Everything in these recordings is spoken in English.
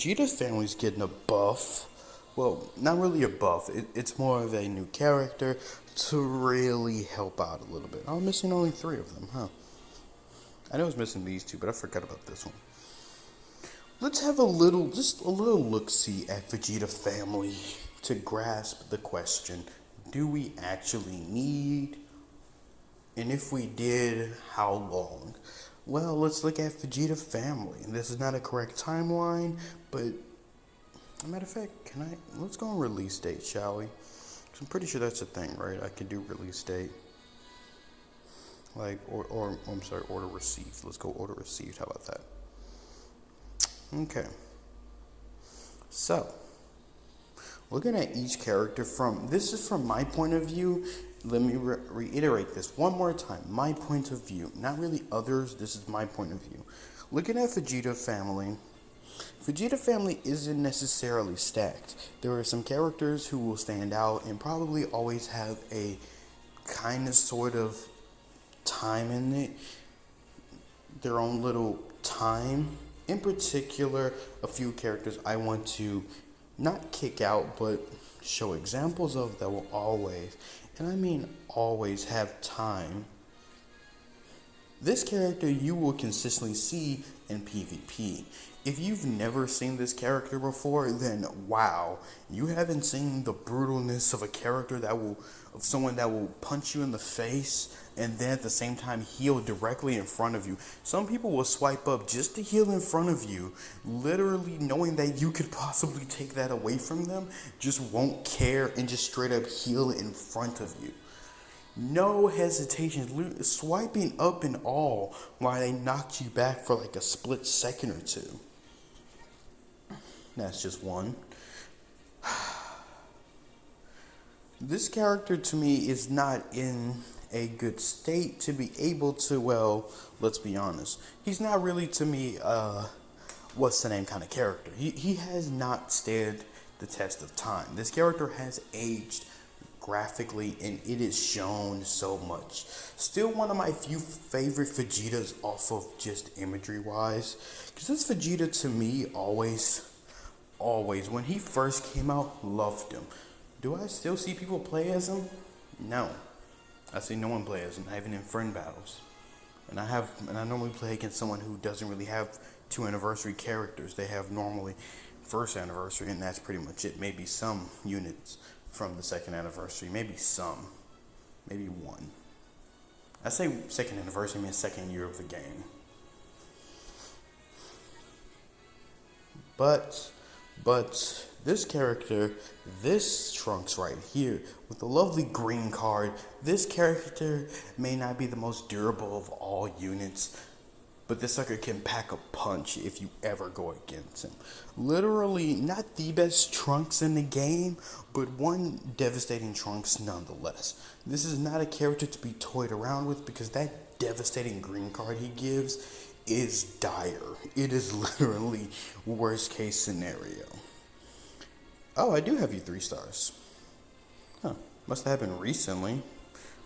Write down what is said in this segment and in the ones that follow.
Vegeta family's getting a buff. Well, not really a buff. It's more of a new character to really help out a little bit. I'm missing only three of them, huh? I know I was missing these two, but I forgot about this one. Let's have just a little look-see at Vegeta family to grasp the question, do we actually need, and if we did, how long? Well, let's look at Vegeta family. And this is not a correct timeline, but matter of fact, let's go on release date, shall we? 'Cause I'm pretty sure that's a thing, right? I can do release date. I'm sorry, order received. Let's go order received. How about that? Okay. So, looking at each character this is from my point of view. Let me reiterate this one more time. My point of view, not really others. This is my point of view. Looking at Vegeta family isn't necessarily stacked. There are some characters who will stand out and probably always have a kind of sort of time in it, their own little time. In particular, a few characters I want to not kick out, but show examples of that will always, and I mean always, have time. This character you will consistently see in PvP. If you've never seen this character before, then wow, you haven't seen the brutalness of of someone that will punch you in the face and then at the same time heal directly in front of you. Some people will swipe up just to heal in front of you, literally knowing that you could possibly take that away from them, just won't care and just straight up heal in front of you. No hesitation, swiping up and all while they knocked you back for like a split second or two. That's just one. This character to me is not in a good state to be able to, well, let's be honest. He's not really to me, what's the name kind of character. He has not stood the test of time. This character has aged graphically and it is shown so much. Still one of my few favorite Vegetas off of just imagery wise. Because this Vegeta to me always, when he first came out, loved him. Do I still see people play as him? No. I see no one play as him, not even in friend battles. And I normally play against someone who doesn't really have 2 anniversary characters. They have normally first anniversary, and that's pretty much it. Maybe some units from the second anniversary. Maybe some. Maybe one. I say second anniversary, I mean second year of the game. But this character, this Trunks right here, with the lovely green card, this character may not be the most durable of all units, but this sucker can pack a punch if you ever go against him. Literally, not the best Trunks in the game, but one devastating Trunks nonetheless. This is not a character to be toyed around with because that devastating green card he gives is dire. It is literally worst case scenario. Oh, I do have you 3 stars. Huh. Must have happened recently.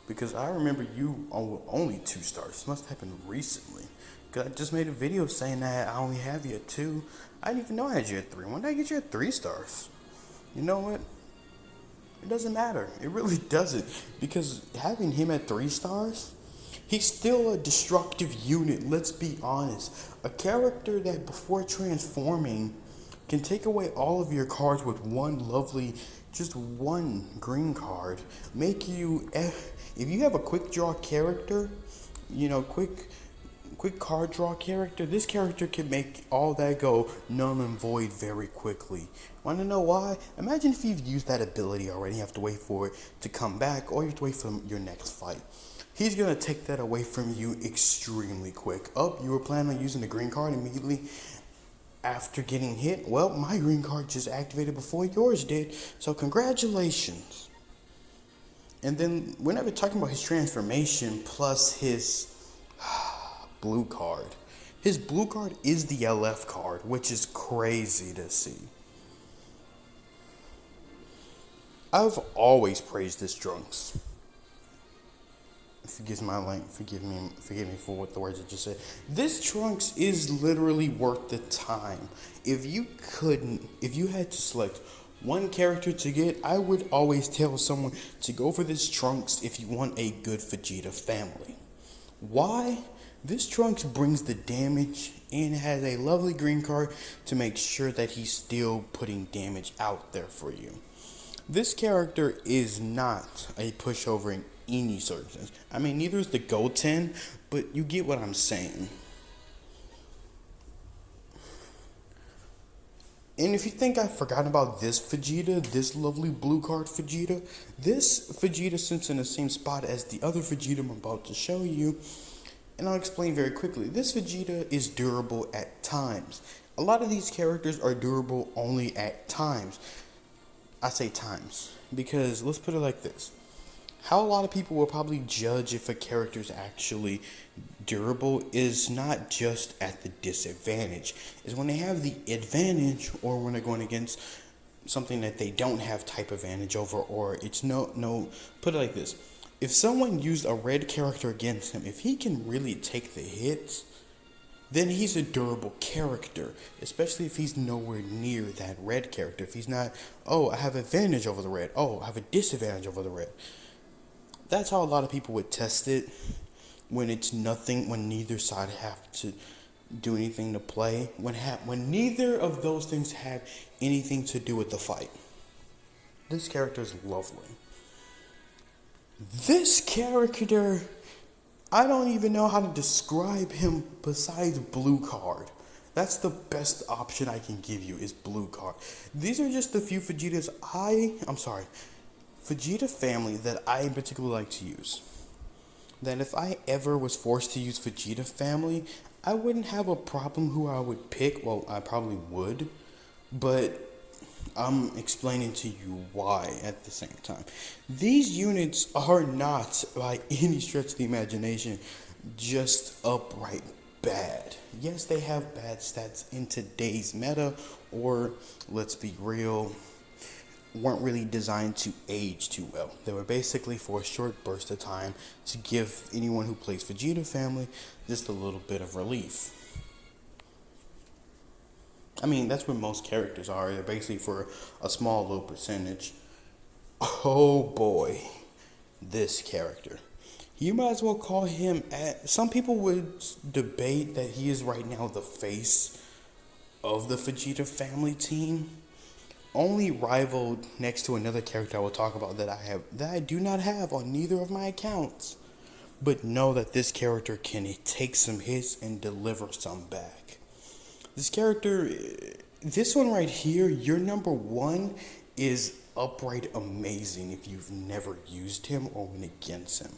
Because I remember you only 2 stars. Must have happened recently. Because I just made a video saying that I only have you at 2. I didn't even know I had you at 3. When did I get you at 3 stars? You know what? It doesn't matter. It really doesn't. Because having him at 3 stars, he's still a destructive unit, let's be honest. A character that before transforming can take away all of your cards with just one green card. Make you, if you have a quick draw character, quick card draw character, this character can make all that go null and void very quickly. Want to know why? Imagine if you've used that ability already, you have to wait for it to come back, or you have to wait for your next fight. He's going to take that away from you extremely quick. You were planning on using the green card immediately after getting hit? Well, my green card just activated before yours did, so congratulations. And then we're never talking about his transformation plus his blue card. His blue card is the LF card, which is crazy to see. I've always praised this Trunks. forgive me for what the words I just said. This Trunks is literally worth the time. If you had to select one character to get, I would always tell someone to go for this Trunks if you want a good Vegeta family. Why? This Trunks brings the damage and has a lovely green card to make sure that he's still putting damage out there for you. This character is not a pushover in any circumstance. I mean, neither is the Goten, but you get what I'm saying. And if you think I've forgotten about this Vegeta, this lovely blue card Vegeta, this Vegeta sits in the same spot as the other Vegeta I'm about to show you, and I'll explain very quickly. This Vegeta is durable at times. A lot of these characters are durable only at times. I say times because let's put it like this. How a lot of people will probably judge if a character is actually durable is not just at the disadvantage. Is when they have the advantage or when they're going against something that they don't have type advantage over, or it's no put it like this. If someone used a red character against him, if he can really take the hits, then he's a durable character, especially if he's nowhere near that red character. If he's not, oh, I have advantage over the red. Oh, I have a disadvantage over the red. That's how a lot of people would test it when it's nothing, when neither side have to do anything to play, when neither of those things have anything to do with the fight. This character is lovely. This character, I don't even know how to describe him besides blue card. That's the best option I can give you is blue card. These are just a few Vegeta family that I in particular like to use. That if I ever was forced to use Vegeta family, I wouldn't have a problem who I would pick. Well, I probably would, but I'm explaining to you why at the same time. These units are not, by any stretch of the imagination, just upright bad. Yes, they have bad stats in today's meta, or let's be real, weren't really designed to age too well. They were basically for a short burst of time to give anyone who plays Vegeta family just a little bit of relief. I mean, that's what most characters are. They're basically for a small little percentage. Oh boy, this character. You might as well call him, some people would debate that he is right now the face of the Vegeta family team. Only rivaled next to another character I will talk about that I do not have on neither of my accounts. But know that this character can take some hits and deliver some back. This character, this one right here, your number one is upright amazing if you've never used him or went against him.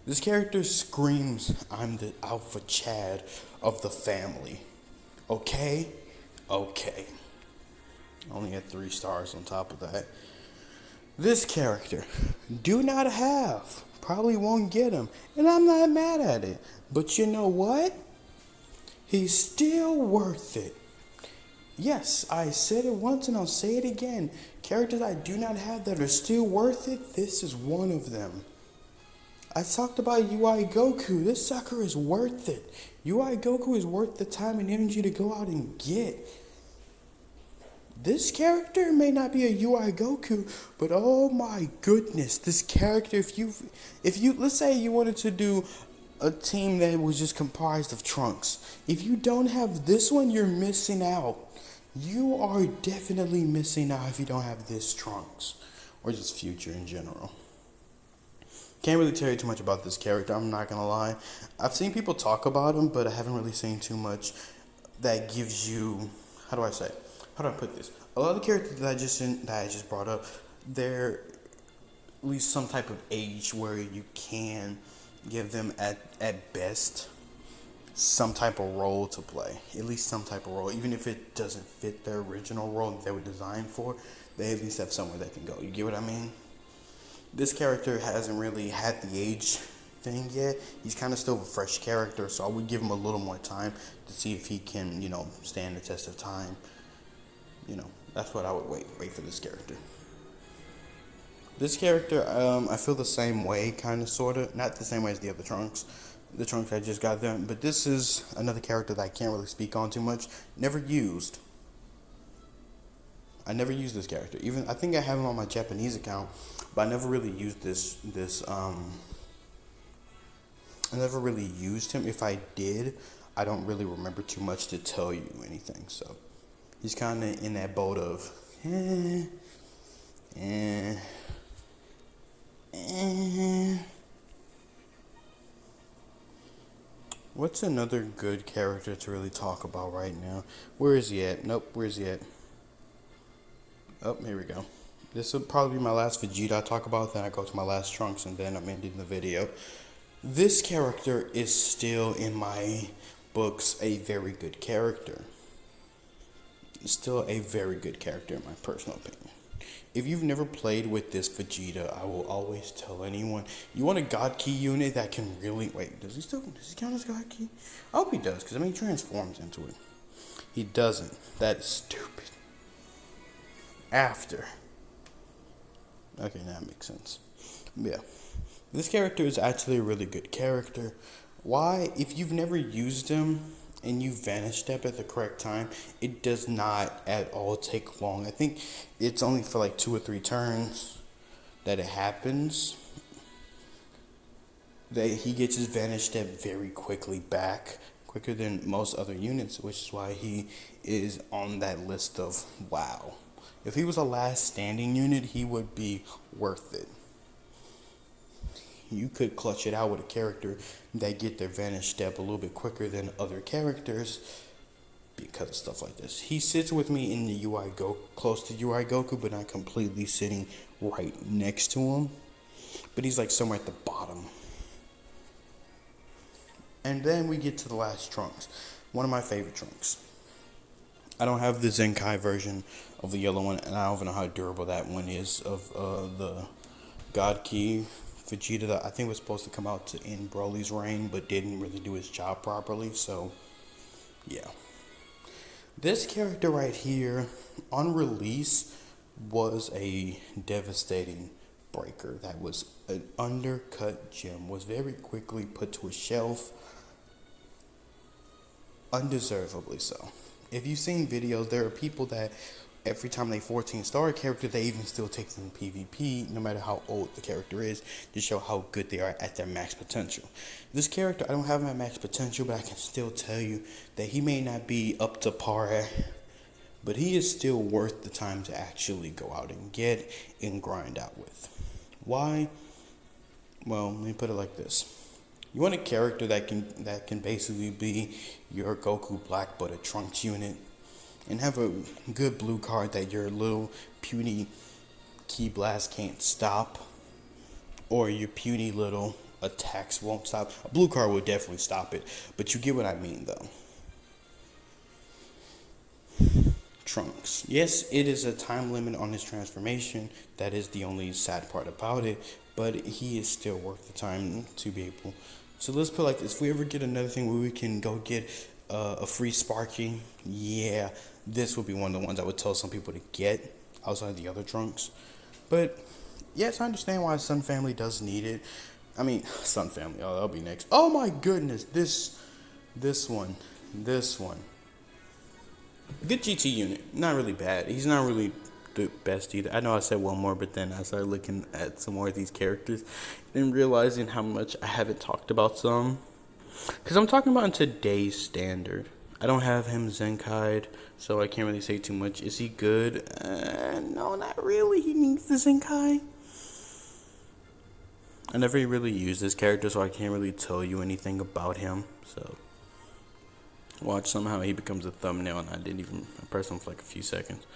This character screams, I'm the alpha Chad of the family. Okay? Okay. Only had 3 stars on top of that. This character, do not have. Probably won't get him. And I'm not mad at it. But you know what? He's still worth it. Yes, I said it once and I'll say it again. Characters I do not have that are still worth it, this is one of them. I talked about UI Goku. This sucker is worth it. UI Goku is worth the time and energy to go out and get. This character may not be a UI Goku, but oh my goodness, this character, if you let's say you wanted to do a team that was just comprised of Trunks. If you don't have this one, you're missing out. You are definitely missing out if you don't have this Trunks, or just Future in general. Can't really tell you too much about this character, I'm not gonna lie. I've seen people talk about him, but I haven't really seen too much that gives you, how do I put this? A lot of the characters that I just brought up, they're at least some type of age where you can give them at best some type of role to play. At least some type of role. Even if it doesn't fit their original role that they were designed for, they at least have somewhere they can go. You get what I mean? This character hasn't really had the age thing yet. He's kind of still a fresh character, so I would give him a little more time to see if he can, stand the test of time. That's what I would wait for this character. This character, I feel the same way, kind of, sort of. Not the same way as the other Trunks. The Trunks I just got them. But this is another character that I can't really speak on too much. Never used. I never used this character. Even I think I have him on my Japanese account, but I never really used I never really used him. If I did, I don't really remember too much to tell you anything. So he's kind of in that boat of eh, eh. What's another good character to really talk about right now? Where is he at? Nope, where is he at? Oh, here we go. This will probably be my last Vegeta I talk about, then I go to my last Trunks, and then I'm ending the video. This character is still, in my books, a very good character. Still a very good character, in my personal opinion. If you've never played with this Vegeta, I will always tell anyone, you want a God Ki unit that can really... Wait, does he count as God Ki? I hope he does, because, I mean, he transforms into it. He doesn't. That is stupid. After. Okay, now that makes sense. Yeah. This character is actually a really good character. Why? If you've never used him and you vanish step at the correct time, it does not at all take long. I think it's only for like 2 or 3 turns that it happens. That he gets his vanish step very quickly back, quicker than most other units, which is why he is on that list of wow. If he was a last standing unit, he would be worth it. You could clutch it out with a character that get their vanish step a little bit quicker than other characters because of stuff like this. He sits with me in the UI close to UI Goku, but not completely sitting right next to him. But he's like somewhere at the bottom. And then we get to the last Trunks. One of my favorite Trunks. I don't have the Zenkai version of the yellow one, and I don't even know how durable that one is of the God Ki Vegeta that I think was supposed to come out in Broly's reign, but didn't really do his job properly, so yeah. This character right here, on release, was a devastating breaker. That was an undercut gem, was very quickly put to a shelf, undeservedly so. If you've seen videos, there are people that every time they 14-star a character, they even still take them in PvP, no matter how old the character is, to show how good they are at their max potential. This character, I don't have him at max potential, but I can still tell you that he may not be up to par, but he is still worth the time to actually go out and get and grind out with. Why? Well, let me put it like this. You want a character that can basically be your Goku Black but a Trunks unit, and have a good blue card that your little puny Ki Blast can't stop, or your puny little attacks won't stop. A blue card will definitely stop it, but you get what I mean though. Trunks. Yes, it is a time limit on his transformation. That is the only sad part about it, but he is still worth the time to be able. So let's put it like this. If we ever get another thing where we can go get a free Sparky, yeah, this would be one of the ones I would tell some people to get outside the other Trunks. But yes, I understand why Sun Family does need it. I mean, Sun Family, oh, that'll be next. Oh my goodness, this one. Good GT unit, not really bad. He's not really the best either. I know I said one more, but then I started looking at some more of these characters and realizing how much I haven't talked about some. Because I'm talking about in today's standard. I don't have him Zenkai'd, so I can't really say too much. Is he good? No, not really. He needs the Zenkai. I never really used this character, so I can't really tell you anything about him. So, watch, somehow he becomes a thumbnail, and I didn't even press him for like a few seconds.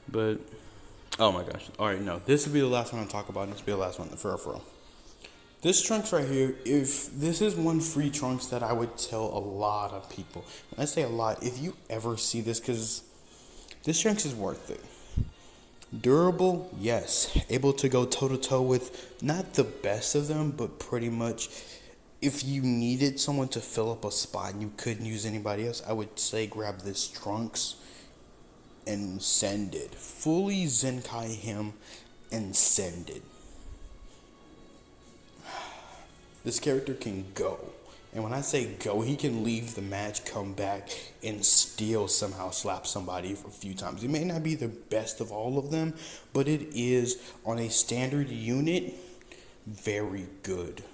But, oh my gosh. Alright, no. This will be the last one I talk about, and this will be the last one for real. This Trunks right here, if this is one free Trunks that I would tell a lot of people. When I say a lot, if you ever see this, because this Trunks is worth it. Durable, yes. Able to go toe-to-toe with not the best of them, but pretty much if you needed someone to fill up a spot and you couldn't use anybody else, I would say grab this Trunks and send it. Fully Zenkai him and send it. This character can go. And when I say go, he can leave the match, come back, and still somehow slap somebody a few times. It may not be the best of all of them, but it is, on a standard unit, very good.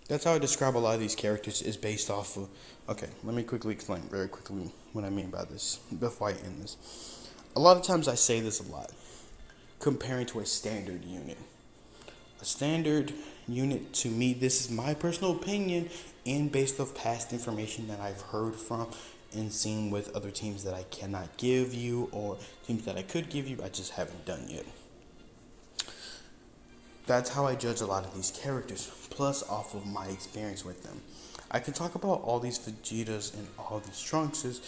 That's how I describe a lot of these characters, is based off of... Okay, let me quickly explain very quickly what I mean by this before I end this. A lot of times I say this a lot, comparing to a standard unit. A standard unit, to me, this is my personal opinion and based off past information that I've heard from and seen with other teams that I cannot give you, or teams that I could give you, I just haven't done yet. That's how I judge a lot of these characters, plus off of my experience with them. I can talk about all these Vegetas and all these Trunkses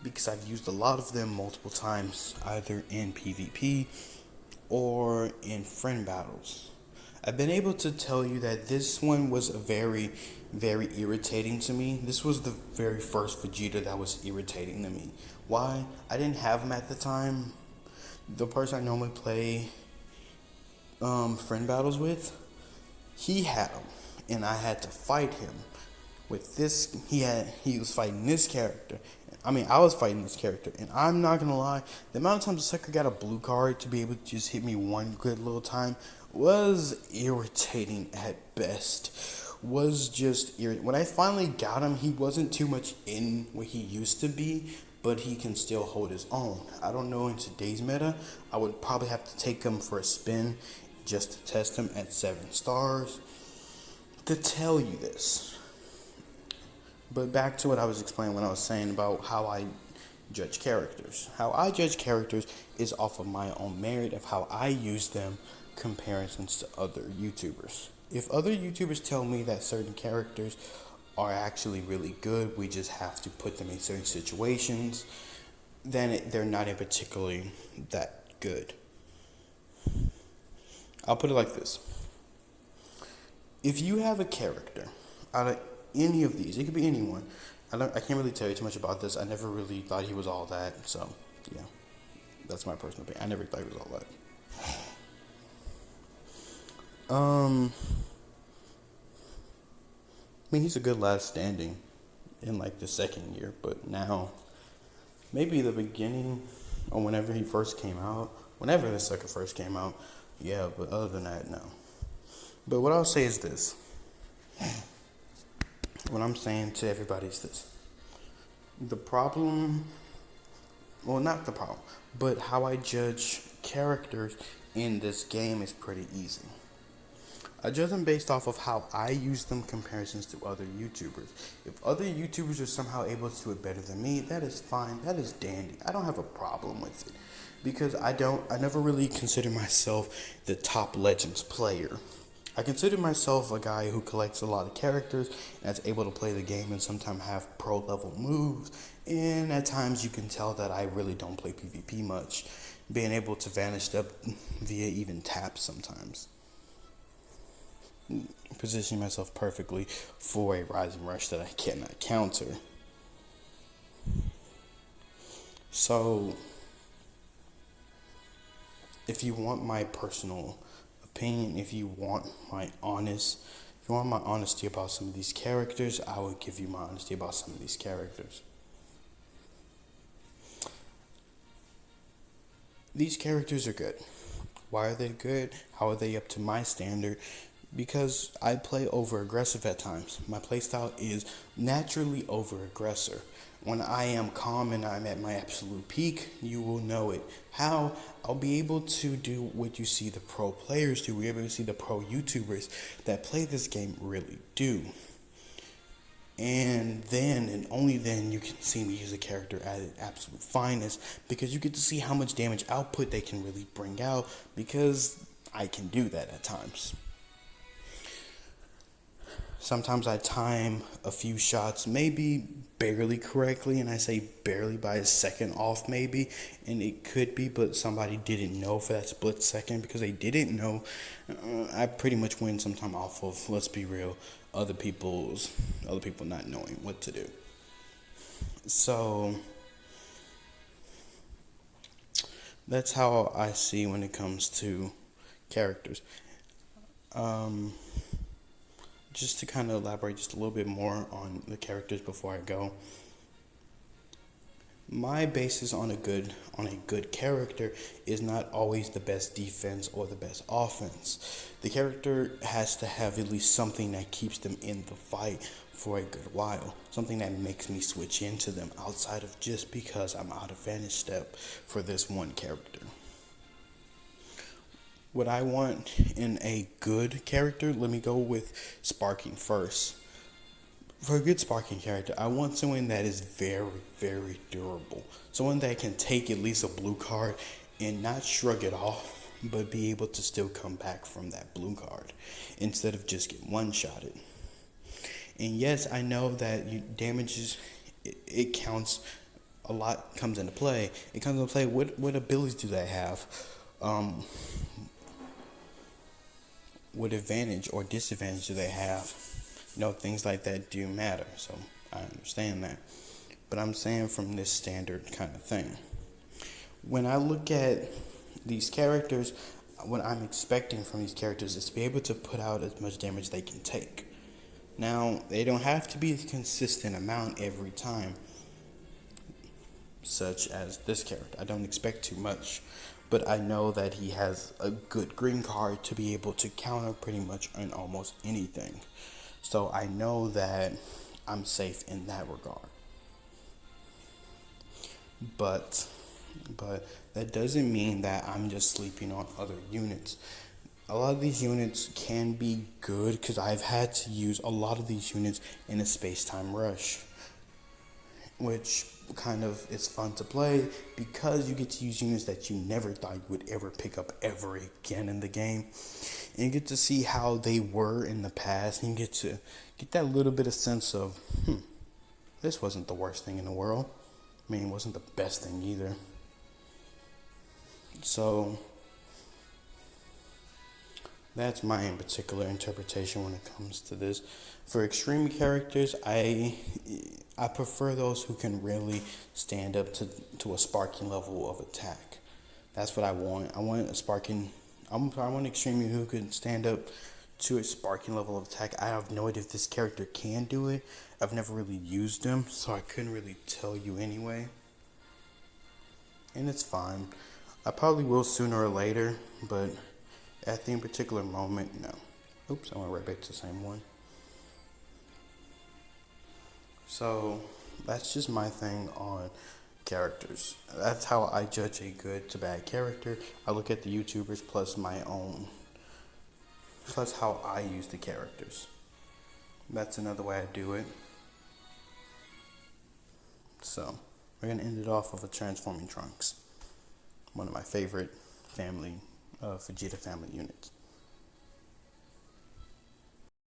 because I've used a lot of them multiple times, either in PvP or in friend battles. I've been able to tell you that this one was very, very irritating to me. This was the very first Vegeta that was irritating to me. Why? I didn't have him at the time. The person I normally play friend battles with, he had him, and I had to fight him. With this, he was fighting this character. I was fighting this character, and I'm not gonna lie, the amount of times the sucker got a blue card to be able to just hit me one good little time was irritating at best. Was just irritating. When I finally got him, he wasn't too much in what he used to be, but he can still hold his own. I don't know, in today's meta, I would probably have to take him for a spin just to test him at 7 stars to tell you this. But back to what I was explaining when I was saying about how I judge characters. How I judge characters is off of my own merit of how I use them, comparisons to other YouTubers. If other YouTubers tell me that certain characters are actually really good, we just have to put them in certain situations, then they're not in particularly that good. I'll put it like this. If you have a character out of any of these, it could be anyone. I can't really tell you too much about this. I never really thought he was all that. So, yeah. That's my personal opinion. I never thought he was all that. He's a good last standing in like the second year, but now, maybe the beginning or whenever he first came out, whenever the sucker first came out, yeah, but other than that, no. But what I'll say is this. What I'm saying to everybody is this. The problem, well, not the problem, but how I judge characters in this game is pretty easy. I judge them based off of how I use them comparisons to other YouTubers. If other YouTubers are somehow able to do it better than me, that is fine. That is dandy. I don't have a problem with it. Because I never really consider myself the top Legends player. I consider myself a guy who collects a lot of characters and is able to play the game and sometimes have pro level moves. And at times you can tell that I really don't play PvP much, being able to vanish up via even taps sometimes. Positioning myself perfectly for a rising rush that I cannot counter. So, if you want my personal opinion, if you want my honesty about some of these characters, I will give you my honesty about some of these characters. These characters are good. Why are they good? How are they up to my standard? Because I play over-aggressive at times. My playstyle is naturally over-aggressor. When I am calm and I'm at my absolute peak, you will know it. How? I'll be able to do what you see the pro players do. We're able to see the pro YouTubers that play this game really do. And then, and only then, you can see me use a character at its absolute finest, because you get to see how much damage output they can really bring out, because I can do that at times. Sometimes I time a few shots maybe barely correctly, and I say barely by a second off maybe, and it could be, but somebody didn't know for that split second because they didn't know. I pretty much win sometime off of, let's be real, other people not knowing what to do. So that's how I see when it comes to characters. just to kind of elaborate just a little bit more on the characters before I go. My basis on a good character is not always the best defense or the best offense. The character has to have at least something that keeps them in the fight for a good while. Something that makes me switch into them outside of just because I'm out of vantage step for this one character. What I want in a good character, let me go with sparking first. For a good sparking character, I want someone that is very, very durable. Someone that can take at least a blue card and not shrug it off, but be able to still come back from that blue card instead of just get one-shotted. And yes, I know that damages, it counts, a lot comes into play. It comes into play, what abilities do they have? What advantage or disadvantage do they have? Things like that do matter, so I understand that. But I'm saying from this standard kind of thing. When I look at these characters, what I'm expecting from these characters is to be able to put out as much damage they can take. Now, they don't have to be a consistent amount every time, such as this character. I don't expect too much, but I know that he has a good green card to be able to counter pretty much on almost anything. So I know that I'm safe in that regard. But that doesn't mean that I'm just sleeping on other units. A lot of these units can be good because I've had to use a lot of these units in a space-time rush, which kind of is fun to play because you get to use units that you never thought you would ever pick up ever again in the game. And you get to see how they were in the past, and you get to get that little bit of sense of, this wasn't the worst thing in the world. I mean, it wasn't the best thing either. So that's my in particular interpretation when it comes to this. For extreme characters, I prefer those who can really stand up to a sparking level of attack. That's what I want. I want an extreme who can stand up to a sparking level of attack. I have no idea if this character can do it. I've never really used him, so I couldn't really tell you anyway. And it's fine. I probably will sooner or later, but at the particular moment, no. Oops, I went right back to the same one. So that's just my thing on characters. That's how I judge a good to bad character. I look at the YouTubers plus my own, plus how I use the characters. That's another way I do it. So we're gonna end it off with a Transforming Trunks, one of my favorite Vegeta family units.